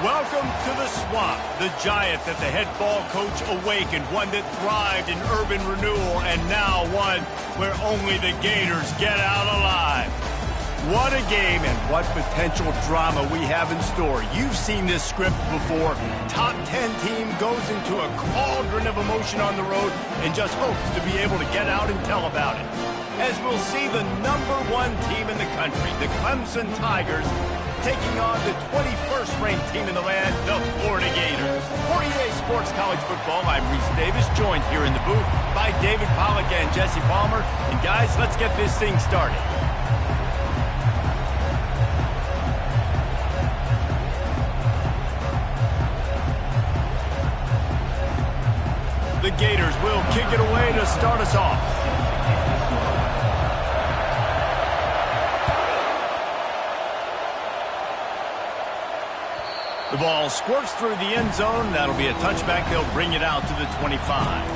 Welcome to the swamp, the giant that the head ball coach awakened, one that thrived in urban renewal, and now one where only the Gators get out alive. What a game and what potential drama we have in store. You've seen this script before. Top 10 team goes into a cauldron of emotion on the road and just hopes to be able to get out and tell about it. As we'll see the #1 team in the country, the Clemson Tigers, taking on the 21st ranked team in the land, the Florida Gators. For EA Sports College Football, I'm Reese Davis, joined here in the booth by David Pollack and Jesse Palmer. And guys, let's get this thing started. The Gators will kick it away to start us off. The ball squirts through the end zone. That'll be a touchback. They'll bring it out to the 25.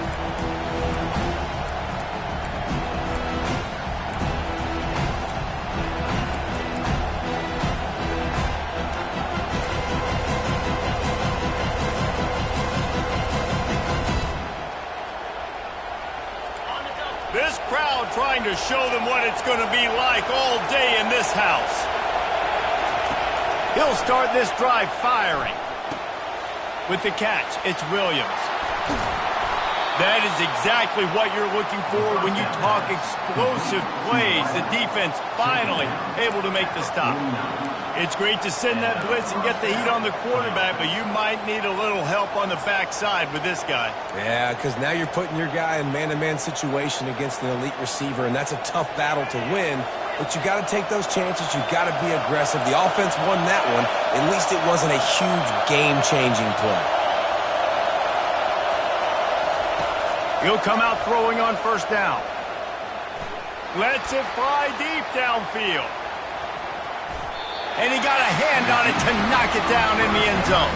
This crowd trying to show them what it's going to be like all day in this house. He'll start this drive firing. With the catch, it's Williams. That is exactly what you're looking for when you talk explosive plays. The defense finally able to make the stop. It's great to send that blitz and get the heat on the quarterback, but you might need a little help on the backside with this guy. Yeah, because now you're putting your guy in man-to-man situation against an elite receiver, and that's a tough battle to win. But you got to take those chances. You got to be aggressive. The offense won that one. At least it wasn't a huge game-changing play. He'll come out throwing on first down. Lets it fly deep downfield. And he got a hand on it to knock it down in the end zone.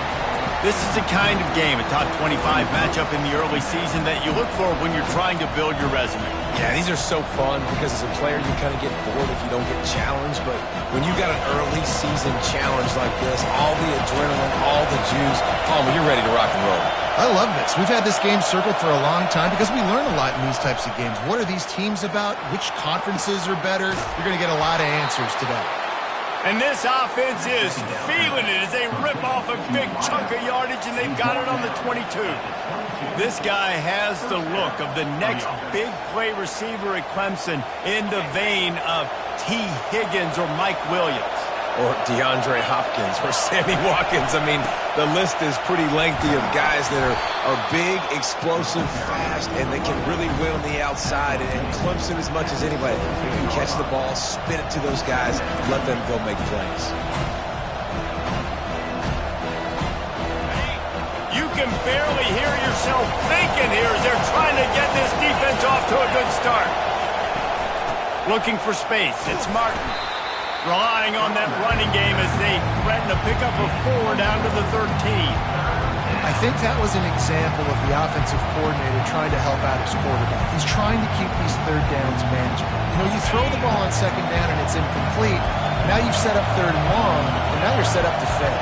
This is the kind of game, a top 25 matchup in the early season that you look for when you're trying to build your resume. Yeah, these are so fun because as a player you kind of get bored if you don't get challenged, but when you got an early season challenge like this, all the adrenaline, all the juice, Palmer, you're ready to rock and roll. I love this. We've had this game circled for a long time because we learn a lot in these types of games. What are these teams about? Which conferences are better? You're going to get a lot of answers today. And this offense is feeling it as they rip off a big chunk of yardage, and they've got it on the 22. This guy has the look of the next big play receiver at Clemson in the vein of T. Higgins or Mike Williams. Or DeAndre Hopkins or Sammy Watkins. I mean, the list is pretty lengthy of guys that are big, explosive, fast, and they can really win on the outside. And Clemson, as much as anybody, you can catch the ball, spit it to those guys, let them go make plays. You can barely hear yourself thinking here as they're trying to get this defense off to a good start. Looking for space. It's Martin. Relying on that running game as they threaten to pick up a 4 down to the 13. I think that was an example of the offensive coordinator trying to help out his quarterback. He's trying to keep these third downs manageable. You know, you throw the ball on second down and it's incomplete. Now you've set up third and long, and now you're set up to fail.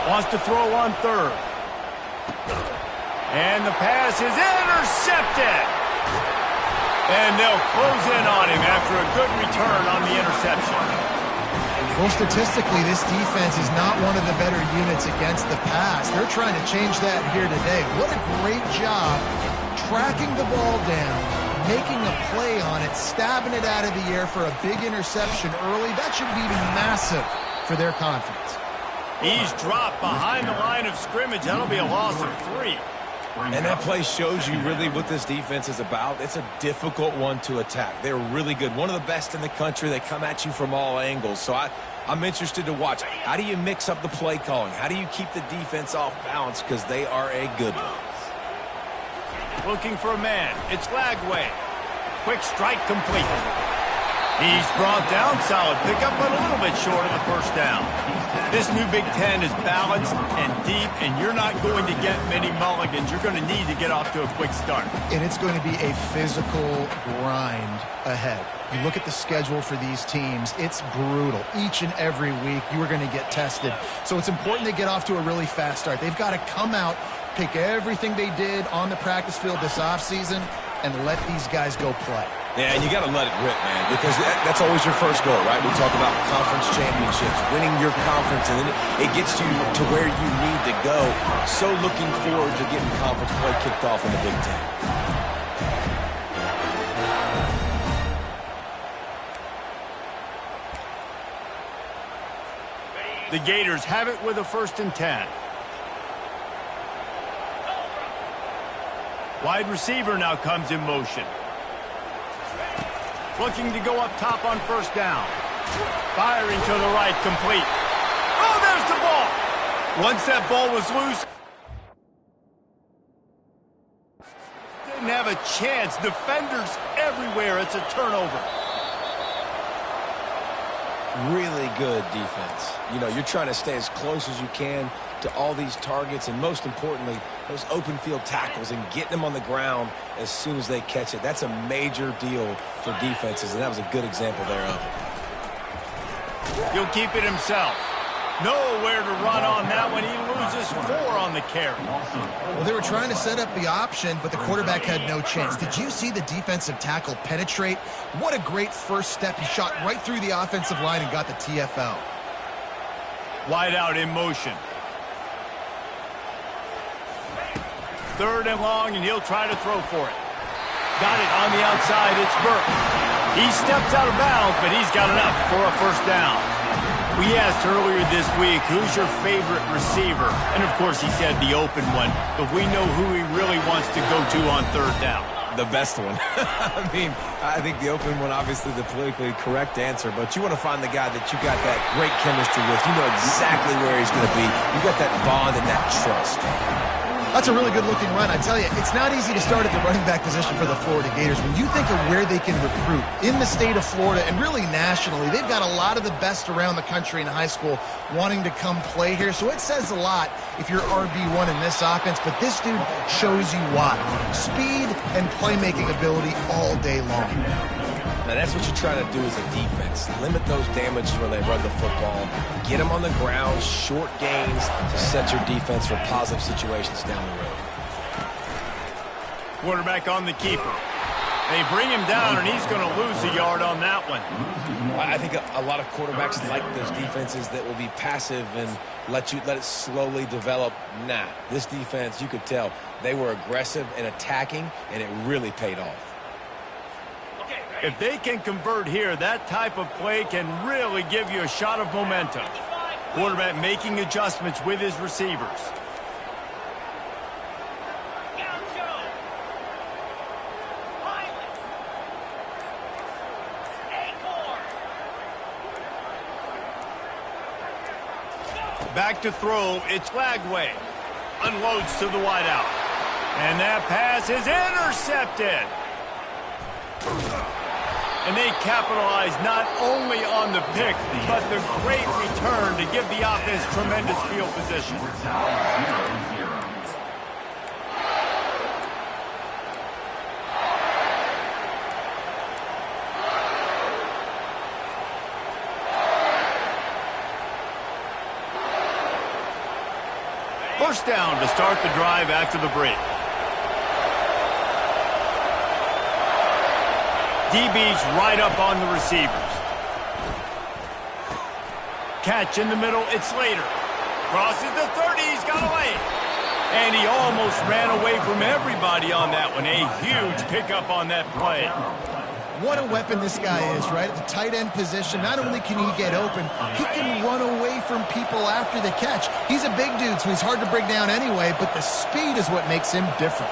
Wants to throw on third. And the pass is intercepted. And they'll close in on him after a good return on the interception. Well, statistically, this defense is not one of the better units against the pass. They're trying to change that here today. What a great job tracking the ball down, making a play on it, stabbing it out of the air for a big interception early. That should be massive for their confidence. He's dropped behind the line of scrimmage. That'll be a loss of 3. And that play shows you really what this defense is about. It's a difficult one to attack. They're really good. One of the best in the country. They come at you from all angles. So I'm interested to watch. How do you mix up the play calling? How do you keep the defense off balance? Because they are a good one. Looking for a man. It's Lagway. Quick strike complete. He's brought down, solid pickup, but a little bit short of the first down. This new Big Ten is balanced and deep, and you're not going to get many mulligans. You're going to need to get off to a quick start. And it's going to be a physical grind ahead. You look at the schedule for these teams, it's brutal. Each and every week, you are going to get tested. So it's important they get off to a really fast start. They've got to come out, pick everything they did on the practice field this offseason, and let these guys go play. Yeah, and you got to let it rip, man, because that's always your first goal, right? We talk about conference championships, winning your conference, and then it gets you to where you need to go. So looking forward to getting conference play kicked off in the Big Ten. The Gators have it with a 1st and 10. Wide receiver now comes in motion. Looking to go up top on 1st down. Firing to the right, complete. Oh, there's the ball. Once that ball was loose, didn't have a chance. Defenders everywhere. It's a turnover. Really good defense. You know, you're trying to stay as close as you can to all these targets, and most importantly, those open field tackles and getting them on the ground as soon as they catch it. That's a major deal for defenses, and that was a good example thereof. He'll keep it himself. Nowhere to run on that one. He loses 4 on the carry. Well, they were trying to set up the option, but the quarterback had no chance. Did you see the defensive tackle penetrate? What a great first step. He shot right through the offensive line and got the TFL. Wide out in motion. 3rd and long, and he'll try to throw for it. Got it on the outside. It's Burke. He steps out of bounds, but he's got enough for a 1st down. We asked earlier this week, who's your favorite receiver? And, of course, he said the open one, but we know who he really wants to go to on 3rd down. The best one. I mean, I think the open one, obviously the politically correct answer, but you want to find the guy that you got that great chemistry with. You know exactly where he's going to be. You got that bond and that trust. That's a really good-looking run. I tell you, it's not easy to start at the running back position for the Florida Gators. When you think of where they can recruit in the state of Florida and really nationally, they've got a lot of the best around the country in high school wanting to come play here. So it says a lot if you're RB1 in this offense, but this dude shows you why. Speed and playmaking ability all day long. Now, that's what you're trying to do as a defense. Limit those damages when they run the football. Get them on the ground, short gains to set your defense for positive situations down the road. Quarterback on the keeper. They bring him down, and he's going to lose a yard on that one. I think a lot of quarterbacks like those defenses that will be passive and let it slowly develop. Nah, this defense, you could tell, they were aggressive and attacking, and it really paid off. If they can convert here, that type of play can really give you a shot of momentum. Quarterback making adjustments with his receivers. Back to throw, it's Lagway. Unloads to the wideout. And that pass is intercepted. And they capitalize not only on the pick, but the great return to give the offense tremendous field position. First down to start the drive after the break. DB's right up on the receivers. Catch in the middle, it's Slater. Crosses the 30, he's got away. And he almost ran away from everybody on that one. A huge pickup on that play. What a weapon this guy is, right? At the tight end position, not only can he get open, he can run away from people after the catch. He's a big dude, so he's hard to bring down anyway, but the speed is what makes him different.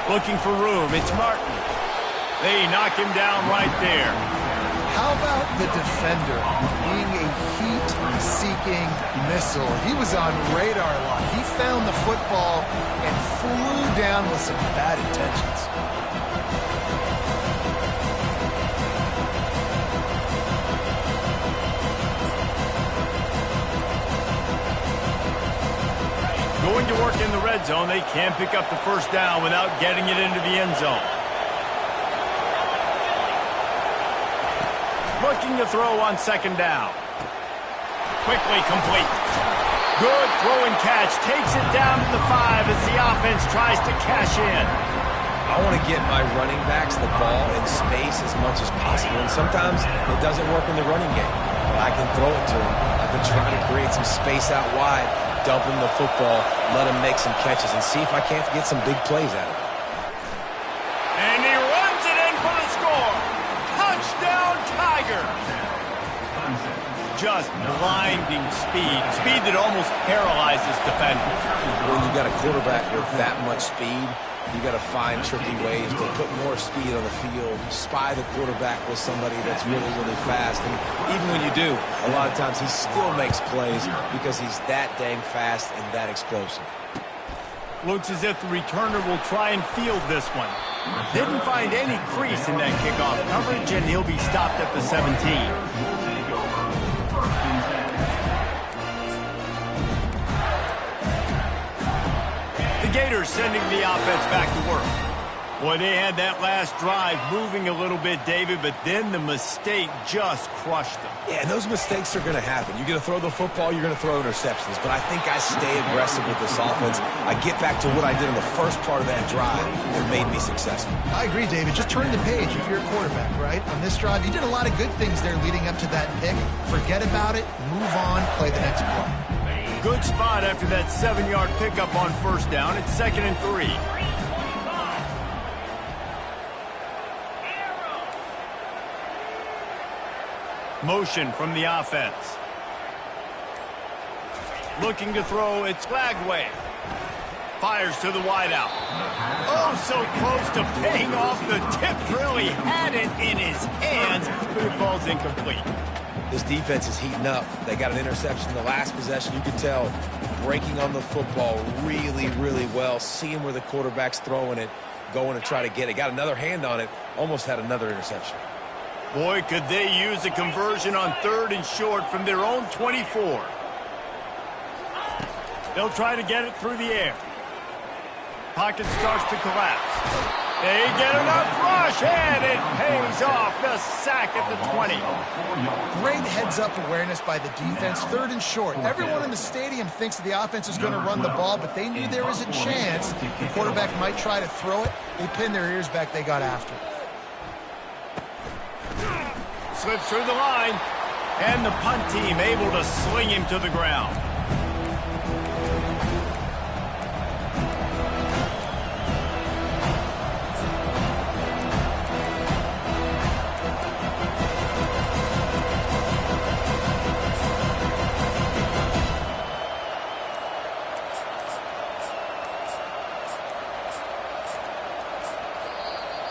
Looking for room, it's Martin. They knock him down right there. How about the defender being a heat-seeking missile? He was on radar lock. He found the football and flew down with some bad intentions. Going to work in the red zone, they can't pick up the first down without getting it into the end zone. Looking to throw on second down. Quickly complete. Good throw and catch. Takes it down to the 5 as the offense tries to cash in. I want to get my running backs the ball in space as much as possible, and sometimes it doesn't work in the running game. But I can throw it to them. I can try to create some space out wide, dump him the football, let him make some catches, and see if I can't get some big plays out of it. And he runs it in for the score. Touchdown, Tigers. Just blinding speed. Speed that almost paralyzes defenders. When you got a quarterback with that much speed, you got to find tricky ways to put more speed on the field, spy the quarterback with somebody that's really, really fast. And even when you do, a lot of times he still makes plays because he's that dang fast and that explosive. Looks as if the returner will try and field this one. Didn't find any crease in that kickoff coverage, and he'll be stopped at the 17. Gators sending the offense back to work. Boy, they had that last drive moving a little bit, David, but then the mistake just crushed them. Yeah, and those mistakes are going to happen. You're going to throw the football, you're going to throw interceptions, but I think I stay aggressive with this offense. I get back to what I did in the first part of that drive that made me successful. I agree, David. Just turn the page if you're a quarterback, right? On this drive, you did a lot of good things there leading up to that pick. Forget about it, move on, play the next play. Good spot after that 7-yard pickup on first down. It's 2nd and 3. Motion from the offense. Looking to throw. It's Flagway. Fires to the wideout. Oh, so close to paying off. The tip really had it in his hands, but it falls incomplete. This defense is heating up. They got an interception in the last possession. You could tell breaking on the football really, really well. Seeing where the quarterback's throwing it, going to try to get it. Got another hand on it. Almost had another interception. Boy, could they use a conversion on 3rd and short from their own 24. They'll try to get it through the air. Pocket starts to collapse. They get enough rush, and it pays off. The sack at the 20. Great heads-up awareness by the defense, 3rd and short. Everyone in the stadium thinks that the offense is going to run the ball, but they knew there was a chance the quarterback might try to throw it. They pinned their ears back. They got after it. Slips through the line, and the punt team able to sling him to the ground.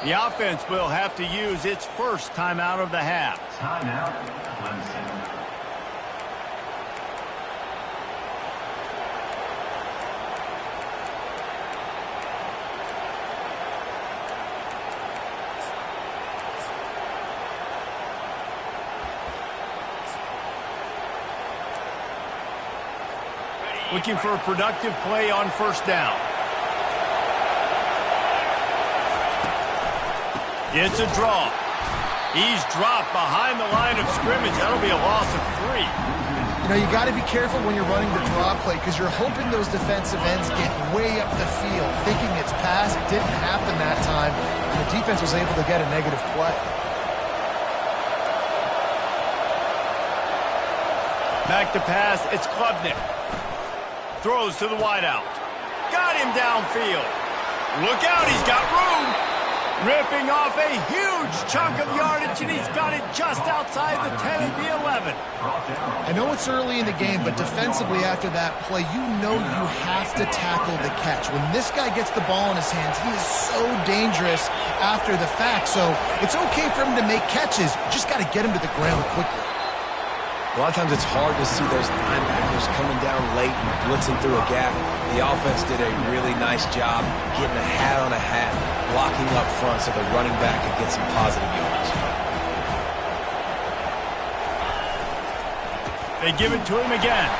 The offense will have to use its first timeout of the half. Timeout, Clemson. Looking for a productive play on first down. It's a draw. He's dropped behind the line of scrimmage. That'll be a loss of 3. You know, you got to be careful when you're running the draw play because you're hoping those defensive ends get way up the field, thinking it's pass. It didn't happen that time, and the defense was able to get a negative play. Back to pass. It's Klubnik. Throws to the wideout. Got him downfield. Look out, he's got room. Ripping off a huge chunk of yardage, and he's got it just outside the 10 of the 11. I know it's early in the game, but defensively after that play, you know you have to tackle the catch. When this guy gets the ball in his hands, he is so dangerous after the fact. So it's okay for him to make catches. You just got to get him to the ground quickly. A lot of times it's hard to see those linebackers coming down late and blitzing through a gap. The offense did a really nice job getting a hat on a hat, blocking up front so the running back could get some positive yards. They give it to him again.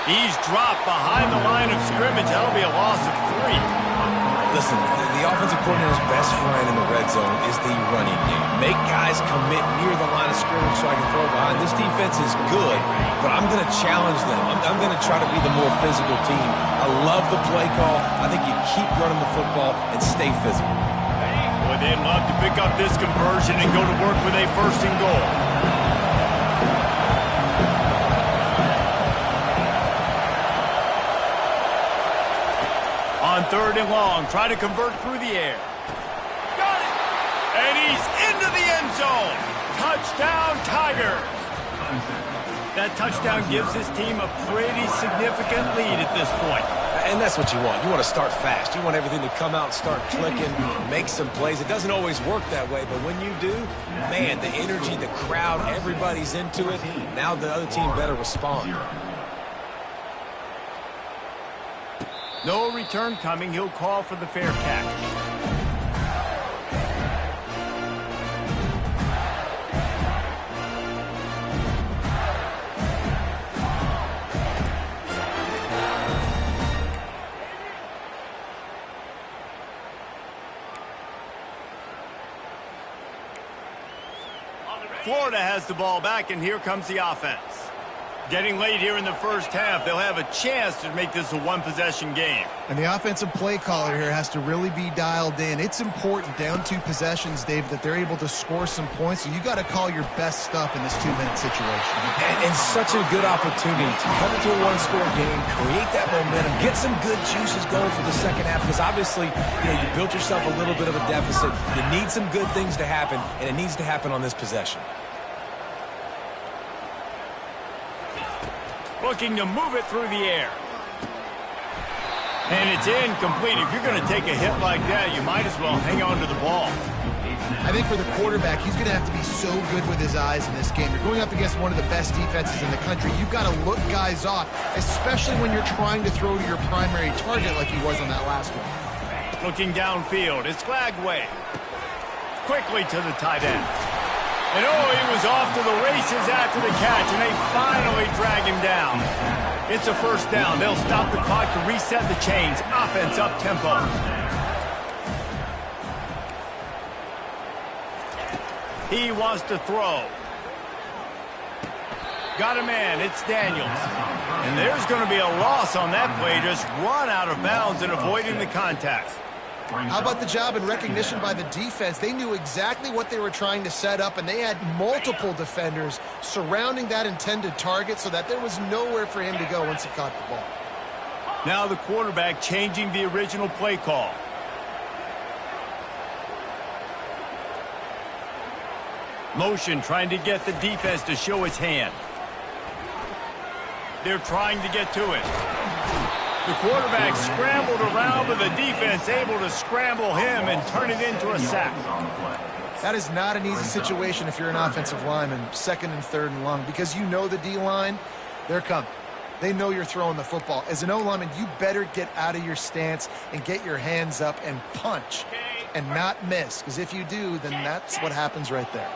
He's dropped behind the line of scrimmage. That'll be a loss of 3. Listen, the offensive coordinator's best friend in the red zone is the running game. Make guys commit near the line of scrimmage so I can throw behind. This defense is good, but I'm going to challenge them. I'm going to try to be the more physical team. I love the play call. I think you keep running the football and stay physical. Boy, they'd love to pick up this conversion and go to work with a 1st and goal. On 3rd and long, try to convert through the air. Got it! And he's into the end zone. Touchdown, Tigers. That touchdown gives his team a pretty significant lead at this point. And that's what you want. You want to start fast. You want everything to come out and start clicking, make some plays. It doesn't always work that way, but when you do, man, the energy, the crowd, everybody's into it. Now the other team better respond. No return coming. He'll call for the fair catch. Florida has the ball back, and here comes the offense. Getting late here in the first half, they'll have a chance to make this a one-possession game. And the offensive play caller here has to really be dialed in. It's important down 2 possessions, Dave, that they're able to score some points. So you got to call your best stuff in this 2-minute situation. And such a good opportunity to cut into a 1-score game, create that momentum, get some good juices going for the second half. Because obviously, you built yourself a little bit of a deficit. You need some good things to happen, and it needs to happen on this possession. Looking to move it through the air. And it's incomplete. If you're going to take a hit like that, you might as well hang on to the ball. I think for the quarterback, he's going to have to be so good with his eyes in this game. You're going up against one of the best defenses in the country. You've got to look guys off, especially when you're trying to throw to your primary target like he was on that last one. Looking downfield, it's Flagway. Quickly to the tight end. And he was off to the races after the catch, and they finally drag him down. It's a 1st down. They'll stop the clock to reset the chains. Offense up tempo. He wants to throw. Got a man. It's Daniels. And there's going to be a loss on that play. Just run out of bounds and avoiding the contact. How about the job and recognition by the defense? They knew exactly what they were trying to set up, and they had multiple defenders surrounding that intended target so that there was nowhere for him to go once he caught the ball. Now the quarterback changing the original play call. Motion trying to get the defense to show its hand. They're trying to get to it. The quarterback scrambled around, but the defense able to scramble him and turn it into a sack. That is not an easy situation if you're an offensive lineman, 2nd and 3rd and long, because you know the D-line, they're coming. They know you're throwing the football. As an O-lineman, you better get out of your stance and get your hands up and punch and not miss, because if you do, then that's what happens right there.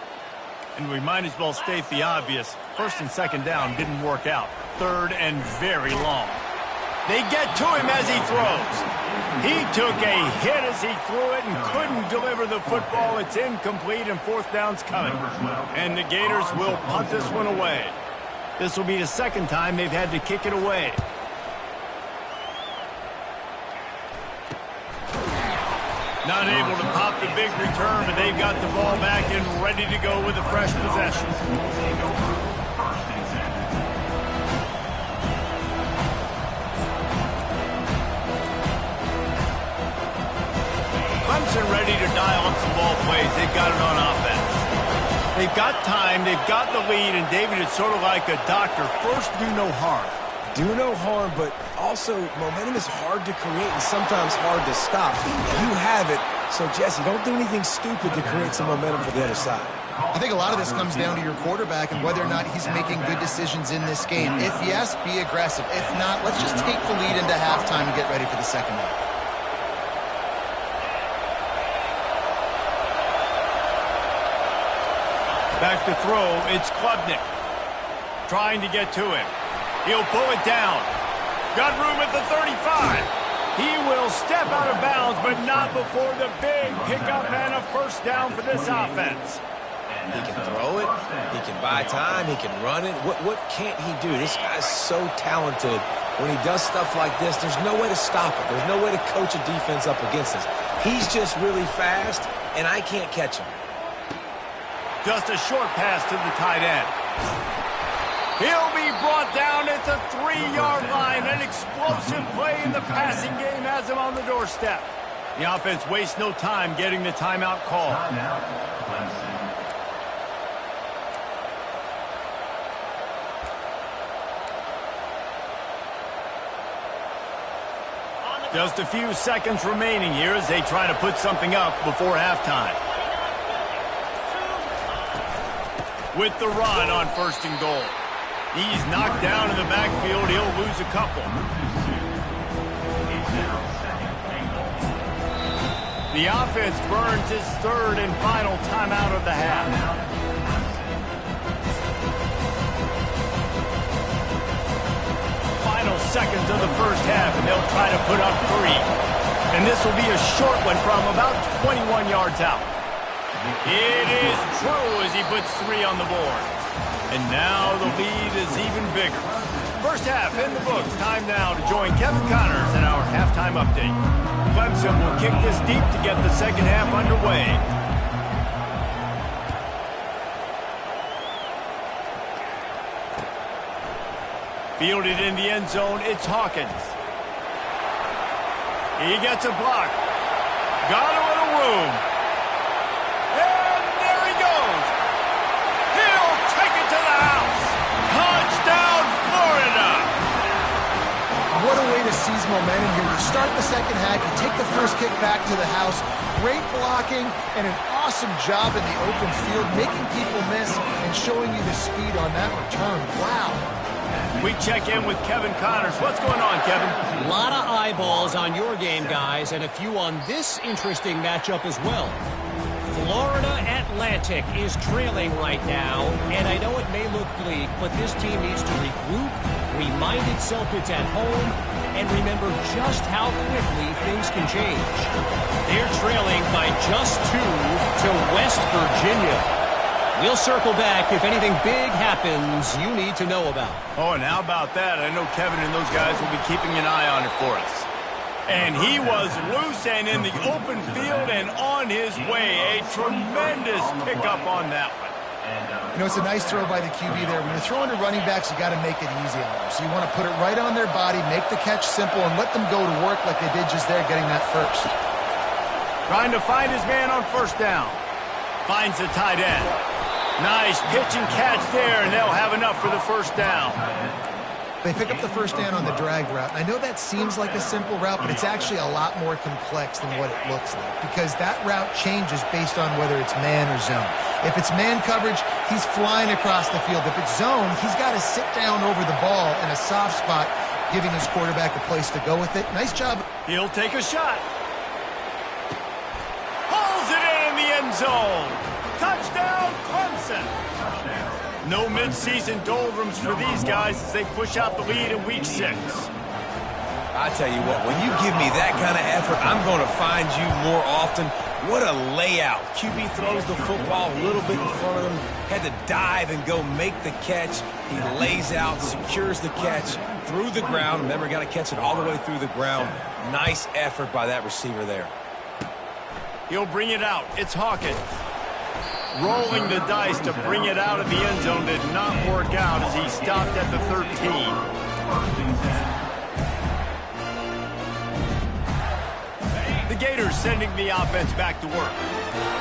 And we might as well state the obvious. 1st and 2nd down didn't work out. 3rd and very long. They get to him as he throws. He took a hit as he threw it and couldn't deliver the football. It's incomplete, and 4th down's coming. And the Gators will punt this one away. This will be the 2nd time they've had to kick it away. Not able to pop the big return, but they've got the ball back and ready to go with a fresh possession. Clemson ready to dial up some ball plays. They've got it on offense. They've got time, they've got the lead, and David, it's sort of like a doctor. First, do no harm. Do no harm, but also momentum is hard to create and sometimes hard to stop. You have it, so Jesse, don't do anything stupid to create some momentum for the other side. I think a lot of this comes down to your quarterback and whether or not he's making good decisions in this game. If yes, be aggressive. If not, let's just take the lead into halftime and get ready for the second half. Back to throw, it's Klubnik. Trying to get to him. He'll pull it down. Got room at the 35. He will step out of bounds, but not before the big pickup and a first down for this offense. He can throw it. He can buy time. He can run it. What can't he do? This guy's so talented. When he does stuff like this, there's no way to stop it. There's no way to coach a defense up against this. He's just really fast, and I can't catch him. Just a short pass to the tight end. He'll be brought down at the 3-yard line. An explosive play in the passing game has him on the doorstep. The offense wastes no time getting the timeout call. Timeout, Clemson. Just a few seconds remaining here as they try to put something up before halftime. With the run on 1st and goal. He's knocked down in the backfield. He'll lose a couple. The offense burns his 3rd and final timeout of the half. Final seconds of the first half, and they'll try to put up 3. And this will be a short one from about 21 yards out. It is true as he puts 3 on the board. And now the lead is even bigger. First half in the books. Time now to join Kevin Connors in our halftime update. Clemson will kick this deep to get the second half underway. Fielded in the end zone, it's Hawkins. He gets a block. Got a little room. And there he goes. He'll take it to the house. Touchdown, Florida. What a way to seize momentum here. You start the second half, you take the first kick back to the house. Great blocking and an awesome job in the open field, making people miss and showing you the speed on that return. Wow. We check in with Kevin Connors. What's going on, Kevin? A lot of eyeballs on your game, guys, and a few on this interesting matchup as well. Florida Atlantic is trailing right now, and I know it may look bleak, but this team needs to regroup, remind itself it's at home, and remember just how quickly things can change. They're trailing by just 2 to West Virginia. We'll circle back if anything big happens you need to know about. Oh, and how about that? I know Kevin and those guys will be keeping an eye on it for us. And he was loose and in the open field and on his way. A tremendous pickup on that one. You know, it's a nice throw by the QB there. When you're throwing to running backs, you got to make it easy on them. So you want to put it right on their body, make the catch simple, and let them go to work like they did just there getting that first. Trying to find his man on first down. Finds the tight end. Nice pitch and catch there, and they'll have enough for the first down. They pick up the first down on the drag route. I know that seems like a simple route, but it's actually a lot more complex than what it looks like because that route changes based on whether it's man or zone. If it's man coverage, he's flying across the field. If it's zone, he's got to sit down over the ball in a soft spot, giving his quarterback a place to go with it. Nice job. He'll take a shot. Pulls it in the end zone. Touchdown, Clemson. No mid-season doldrums for these guys as they push out the lead in Week 6. I tell you what, when you give me that kind of effort, I'm going to find you more often. What a layout. QB throws the football a little bit in front of him, had to dive and go make the catch. He lays out, secures the catch through the ground. Remember, got to catch it all the way through the ground. Nice effort by that receiver there. He'll bring it out. It's Hawkins. Rolling the dice to bring it out of the end zone did not work out as he stopped at the 13. The Gators sending the offense back to work.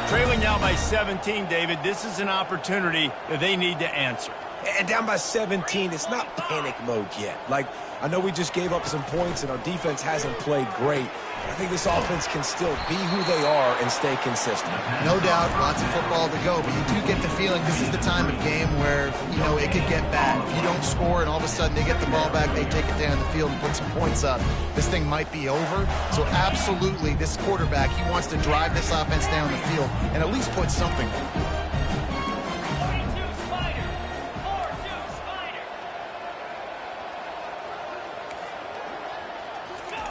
Trailing now by 17, David. This is an opportunity that they need to answer. And down by 17, it's not panic mode yet. Like, I know we just gave up some points and our defense hasn't played great. I think this offense can still be who they are and stay consistent. No doubt, lots of football to go, but you do get the feeling this is the time of game where, you know, it could get bad. If you don't score and all of a sudden they get the ball back, they take it down the field and put some points up, this thing might be over. So absolutely, this quarterback, he wants to drive this offense down the field and at least put something there.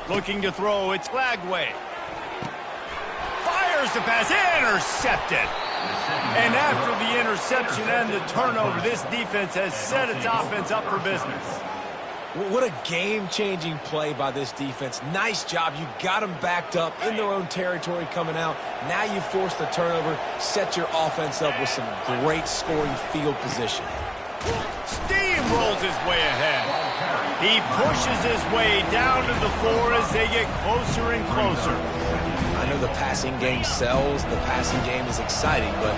Looking to throw, it's Lagway. Fires the pass, intercepted. And after the interception and the turnover, this defense has set its offense up for business. What a game-changing play by this defense. Nice job. You got them backed up in their own territory coming out. Now you force the turnover, set your offense up with some great scoring field position. Steamrolls his way ahead. He pushes his way down to the floor as they get closer and closer. I know the passing game sells, the passing game is exciting, but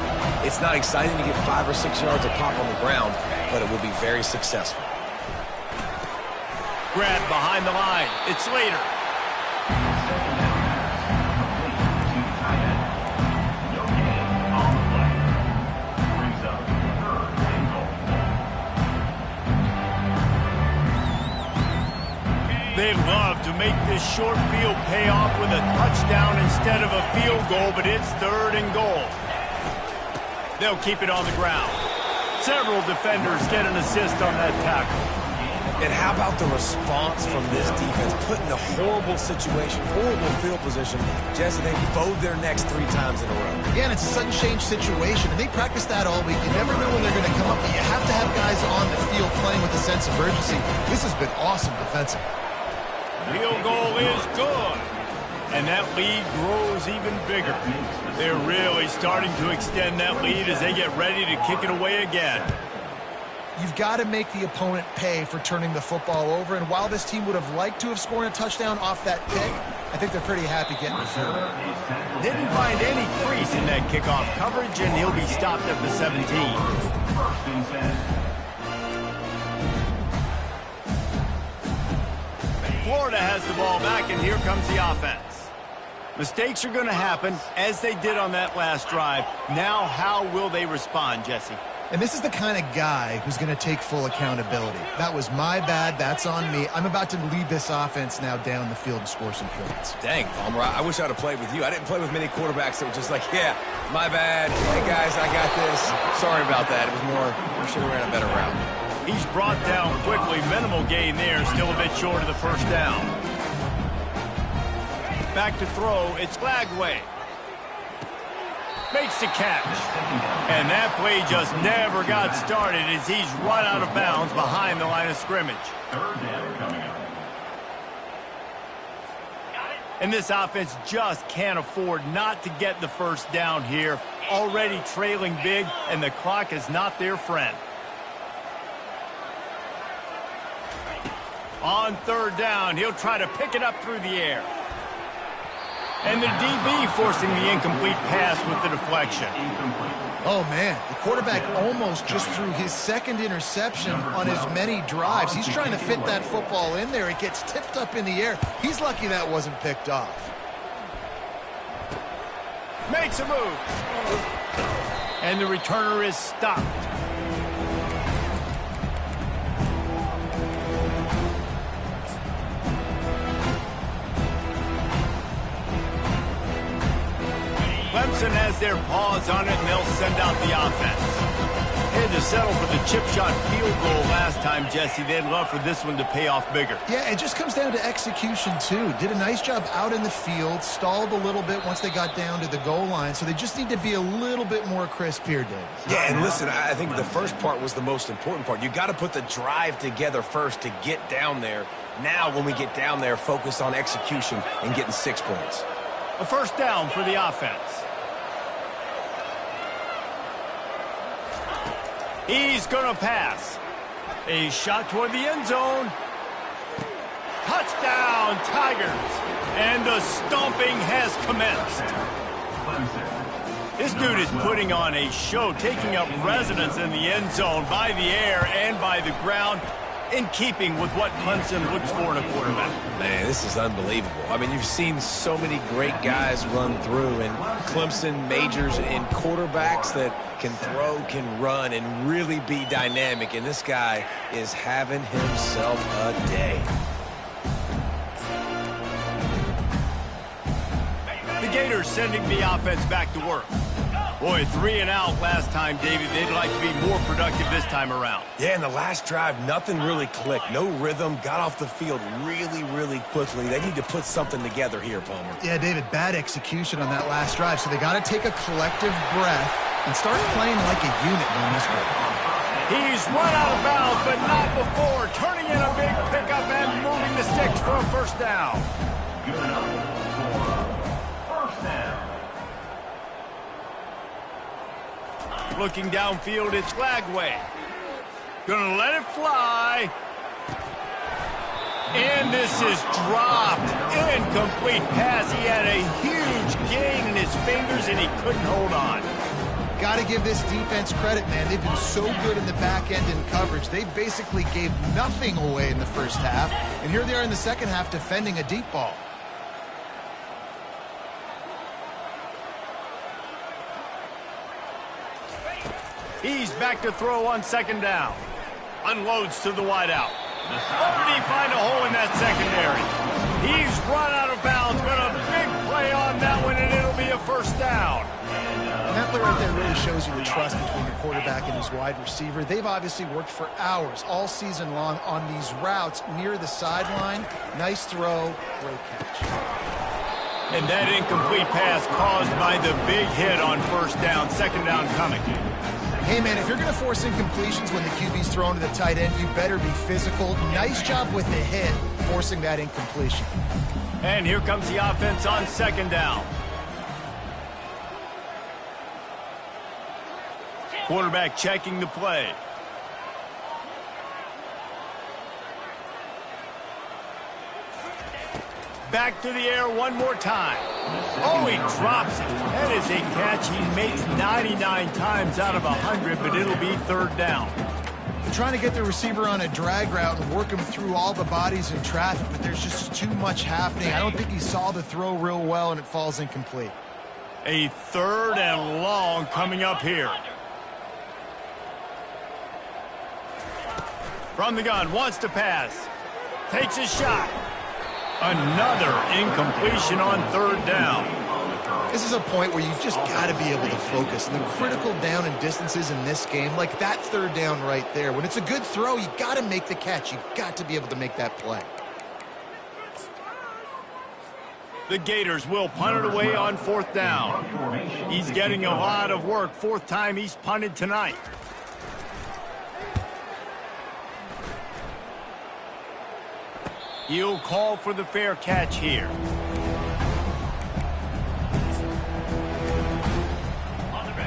it's not exciting to get 5 or 6 yards of pop on the ground, but it will be very successful. Grab behind the line. It's Slater. They'd love to make this short field pay off with a touchdown instead of a field goal, but it's 3rd and goal. They'll keep it on the ground. Several defenders get an assist on that tackle. And how about the response from this defense? Put in a horrible situation, horrible field position. Jesse, they bowed their necks 3 times in a row. Again, it's a sudden change situation, and they practice that all week. You never know when they're going to come up, but you have to have guys on the field playing with a sense of urgency. This has been awesome defensively. Field goal is good. And that lead grows even bigger. They're really starting to extend that lead as they get ready to kick it away again. You've got to make the opponent pay for turning the football over, and while this team would have liked to have scored a touchdown off that kick, I think they're pretty happy getting the field. Didn't find any crease in that kickoff coverage, and he'll be stopped at the 17. Florida has the ball back, and here comes the offense. Mistakes are going to happen, as they did on that last drive. Now, how will they respond, Jesse? And this is the kind of guy who's going to take full accountability. That was my bad. That's on me. I'm about to lead this offense now down the field and score some points. Dang, Palmer, I wish I'd have played with you. I didn't play with many quarterbacks that were just like, yeah, my bad. Hey, guys, I got this. Sorry about that. It was more, we should have ran a better route. He's brought down quickly. Minimal gain there. Still a bit short of the first down. Back to throw. It's Lagway. Makes the catch. And that play just never got started as he's run out of bounds behind the line of scrimmage. 3rd down coming up. And this offense just can't afford not to get the first down here. Already trailing big, and the clock is not their friend. On 3rd down, he'll try to pick it up through the air. And the DB forcing the incomplete pass with the deflection. Oh, man, the quarterback almost just threw his 2nd interception on as many drives. He's trying to fit that football in there. It gets tipped up in the air. He's lucky that wasn't picked off. Makes a move. And the returner is stopped. Clemson has their paws on it, and they'll send out the offense. Had to settle for the chip shot field goal last time, Jesse. They'd love for this one to pay off bigger. Yeah, it just comes down to execution, too. Did a nice job out in the field, stalled a little bit once they got down to the goal line, so they just need to be a little bit more crisp here, Dave. Yeah, and listen, I think the first part was the most important part. You got to put the drive together first to get down there. Now, when we get down there, focus on execution and getting 6 points. A first down for the offense. He's going to pass. A shot toward the end zone. Touchdown, Tigers. And the stomping has commenced. This dude is putting on a show, taking up residence in the end zone by the air and by the ground, in keeping with what Clemson looks for in a quarterback. Man, this is unbelievable. I mean, you've seen so many great guys run through, and Clemson majors in quarterbacks that can throw, can run, and really be dynamic, and this guy is having himself a day. The Gators sending the offense back to work. Boy, 3 and out last time, David. They'd like to be more productive this time around. Yeah, in the last drive, nothing really clicked. No rhythm, got off the field really, really quickly. They need to put something together here, Palmer. Yeah, David, bad execution on that last drive, so they got to take a collective breath and start playing like a unit on this one. He's run out of bounds, but not before. Turning in a big pickup and moving the sticks for a first down. Good enough for first down. Looking downfield, it's Flagway. Gonna let it fly. And this is dropped. Incomplete pass. He had a huge gain in his fingers, and he couldn't hold on. Got to give this defense credit, man. They've been so good in the back end in coverage. They basically gave nothing away in the first half, and here they are in the second half defending a deep ball. He's back to throw on second down. Unloads to the wideout. Oh, did he find a hole in that secondary? He's run out of bounds, but a big play on that one, and it'll be a first down. And that play right there really shows you the trust between the quarterback and his wide receiver. They've obviously worked for hours all season long on these routes near the sideline. Nice throw, great catch. And that incomplete pass caused by the big hit on first down. Second down coming. Hey, man, if you're going to force incompletions when the QB's thrown to the tight end, you better be physical. Nice job with the hit, forcing that incompletion. And here comes the offense on second down. Quarterback checking the play. Back to the air one more time. Oh, he drops it. That is a catch he makes 99 times out of 100, but it'll be third down. They're trying to get the receiver on a drag route and work him through all the bodies in traffic, but there's just too much happening. I don't think he saw the throw real well, and it falls incomplete. A third and long coming up here. From the gun, wants to pass. Takes a shot. Another incompletion on third down. This is a point where you've just got to be able to focus. The critical down and distances in this game, like that third down right there. When it's a good throw, you got to make the catch. You've got to be able to make that play. The Gators will punt it away on fourth down. He's getting a lot of work. Fourth time he's punted tonight. He'll call for the fair catch here.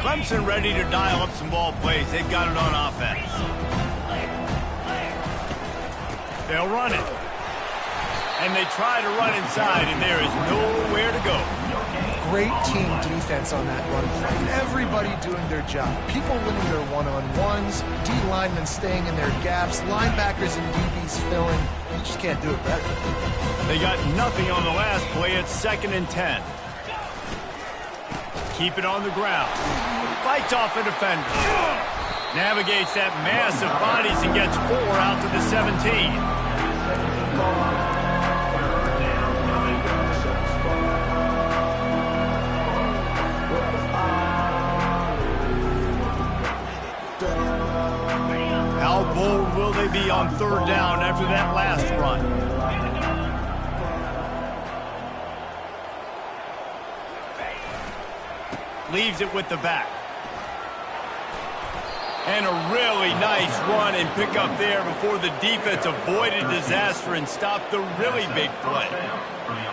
Clemson ready to dial up some ball plays. They've got it on offense. They'll run it. And they try to run inside, and there is nowhere to go. Great team defense on that run play. Everybody doing their job. People winning their one-on-ones, D linemen staying in their gaps, linebackers and DBs filling. You just can't do it better. They got nothing on the last play. It's 2nd and 10. Keep it on the ground. Fights off a defender. Navigates that mass of bodies and gets 4 out to the 17. How bold will they be on third down after that last run? Leaves it with the back. And a really nice run and pick up there before the defense avoided disaster and stopped the really big play.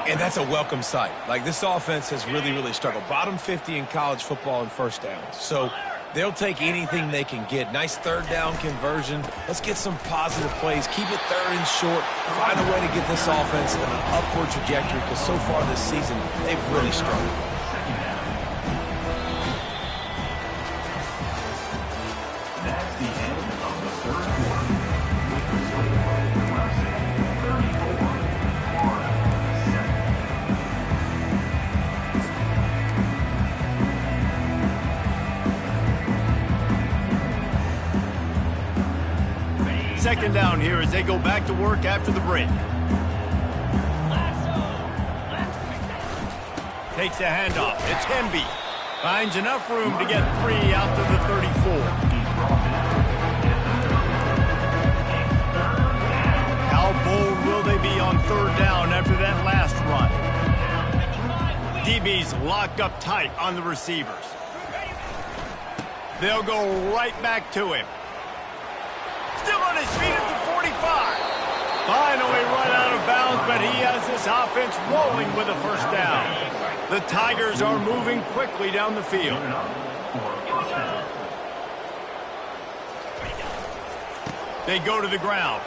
And that's a welcome sight. Like, this offense has really, really struggled. Bottom 50 in college football in first downs. So they'll take anything they can get. Nice third down conversion. Let's get some positive plays. Keep it third and short. Find a way to get this offense in an upward trajectory, because so far this season, they've really struggled. That's the end of the third quarter. Second down here as they go back to work after the break. Takes a handoff. It's Hemby. Finds enough room to get 3 out to the 34. How bold will they be on 3rd down after that last run? DB's locked up tight on the receivers. They'll go right back to him. Still on his feet at the 45. Finally run out of bounds, but he has this offense rolling with a 1st down. The Tigers are moving quickly down the field. They go to the ground.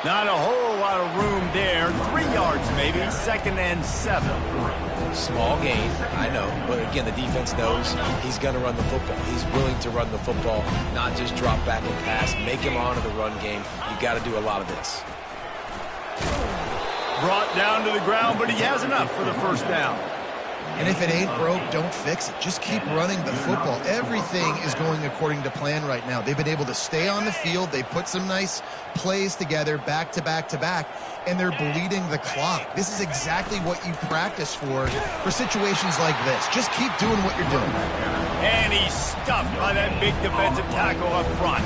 Not a whole lot of room there. 3 yards maybe, 2nd and 7. Small gain, I know. But again, the defense knows he's going to run the football. He's willing to run the football, not just drop back and pass. Make him honor the run game. You got to do a lot of this. Brought down to the ground, but he has enough for the 1st down. And if it ain't broke, don't fix it. Just keep running the football. Everything is going according to plan right now. They've been able to stay on the field. They put some nice plays together back to back to back, and they're bleeding the clock. This is exactly what you practice for situations like this. Just keep doing what you're doing. And he's stuffed by that big defensive tackle up front.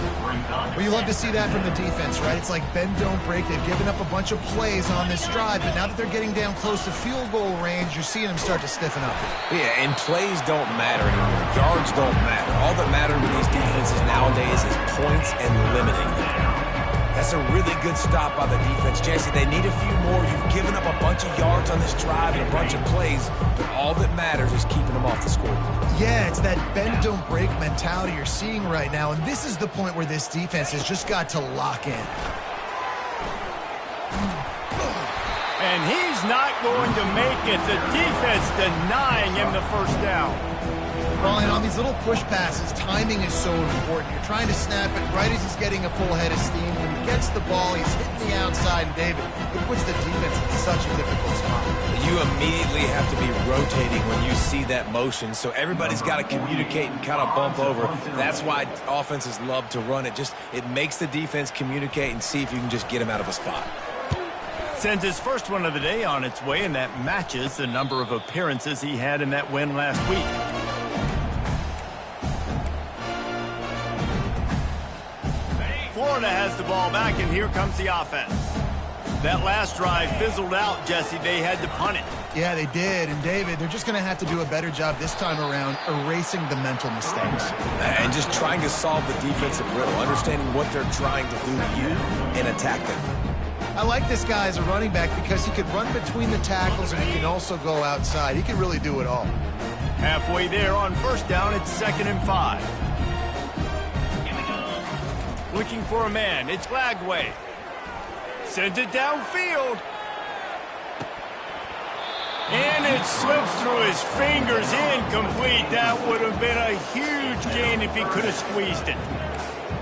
Well, you love to see that from the defense, right? It's like bend, don't break. They've given up a bunch of plays on this drive, but now that they're getting down close to field goal range, you're seeing them start to stiffen up. Yeah, and plays don't matter anymore. Yards don't matter. All that matters with these defenses nowadays is points and limiting them. That's a really good stop by the defense. Jesse, they need a few more. You've given up a bunch of yards on this drive and a bunch of plays, but all that matters is keeping them off the scoreboard. Yeah, it's that bend, don't break mentality you're seeing right now, and this is the point where this defense has just got to lock in. And he's not going to make it. The defense denying him the 1st down. Well, and on these little push passes, timing is so important. You're trying to snap it right as he's getting a full head of steam. When he gets the ball, he's hitting the outside, and David, it puts the defense in such a difficult spot. You immediately have to be rotating when you see that motion, so everybody's got to communicate and kind of bump over. That's why offenses love to run it. It makes the defense communicate and see if you can just get him out of a spot. Sends his 1st one of the day on its way, and that matches the number of appearances he had in that win last week. Florida has the ball back, and here comes the offense. That last drive fizzled out, Jesse. They had to punt it. Yeah, they did. And, David, they're just going to have to do a better job this time around erasing the mental mistakes. And just trying to solve the defensive riddle, understanding what they're trying to do to you and attack them. I like this guy as a running back because he can run between the tackles and he can also go outside. He can really do it all. Halfway there on 1st down, it's 2nd and 5. Looking for a man. It's Lagway. Sends it downfield. And it slips through his fingers, incomplete. That would have been a huge gain if he could have squeezed it.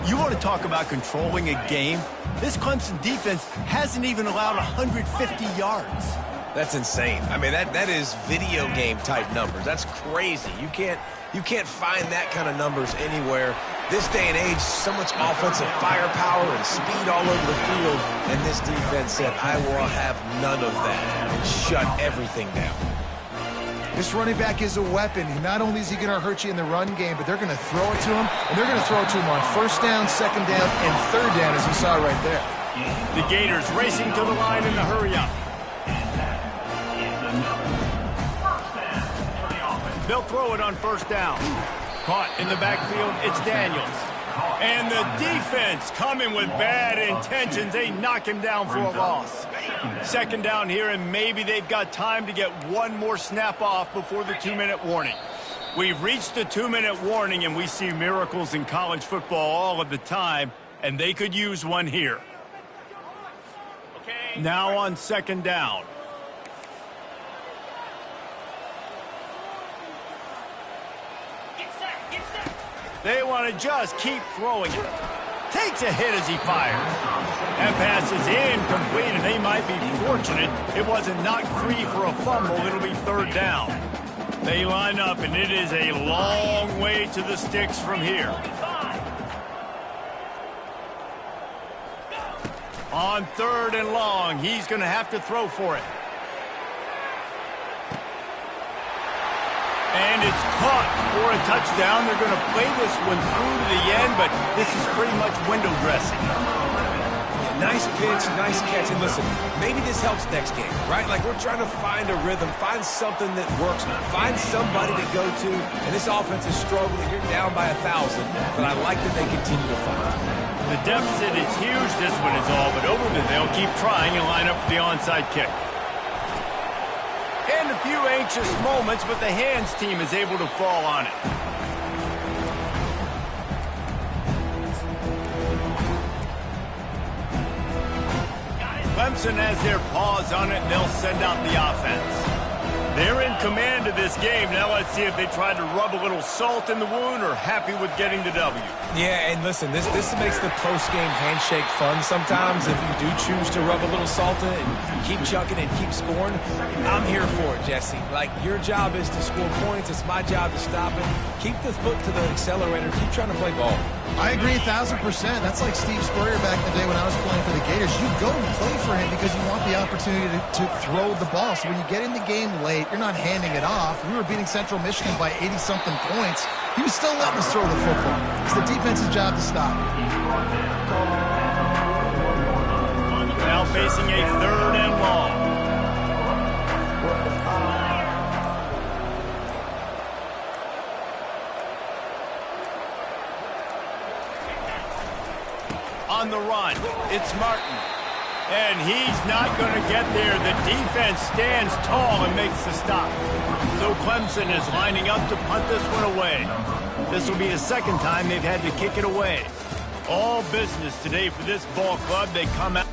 You want to talk about controlling a game? This Clemson defense hasn't even allowed 150 yards. That's insane. I mean, that is video game type numbers. That's crazy. You can't find that kind of numbers anywhere. This day and age, so much offensive firepower and speed all over the field, and this defense said, I will have none of that, and shut everything down. This running back is a weapon. Not only is he going to hurt you in the run game, but they're going to throw it to him, and they're going to throw it to him on 1st down, 2nd down, and 3rd down, as you saw right there. The Gators racing to the line in the hurry-up. They'll throw it on 1st down. Caught in the backfield, it's Daniels. And the defense coming with bad intentions. They knock him down for a loss. 2nd down here, and maybe they've got time to get one more snap off before the 2-minute warning. We've reached the 2-minute warning, and we see miracles in college football all of the time, and they could use one here. Now on 2nd down. They want to just keep throwing it. Takes a hit as he fires. That pass is incomplete, and they might be fortunate it wasn't knocked free for a fumble. It'll be 3rd down. They line up, and it is a long way to the sticks from here. On 3rd and long, he's going to have to throw for it. And it's caught for a touchdown. They're going to play this one through to the end, but this is pretty much window dressing. Nice pitch, nice catch. And listen, maybe this helps next game, right? Like we're trying to find a rhythm, find something that works, find somebody to go to. And this offense is struggling. You're down by 1,000, but I like that they continue to fight. The deficit is huge, this one is all, but Overton, they'll keep trying and line up for the onside kick. And a few anxious moments, but the hands team is able to fall on it. Clemson has their paws on it, and they'll send out the offense. They're in command of this game. Now let's see if they try to rub a little salt in the wound or happy with getting the W. Yeah, and listen, this makes the post-game handshake fun sometimes. If you do choose to rub a little salt in it and keep chucking and keep scoring, I'm here for it, Jesse. Like, your job is to score points. It's my job to stop it. Keep the foot to the accelerator. Keep trying to play ball. I agree 1,000%. That's like Steve Spurrier back in the day when I was playing for the Gators. You go and play for him because you want the opportunity to throw the ball. So when you get in the game late, you're not handing it off. We were beating Central Michigan by 80-something points. He was still letting us throw the football. It's the defense's job to stop. Now facing a 3rd and long. On the run, it's Martin. And he's not going to get there. The defense stands tall and makes the stop. So Clemson is lining up to punt this one away. This will be the 2nd time they've had to kick it away. All business today for this ball club. They come out.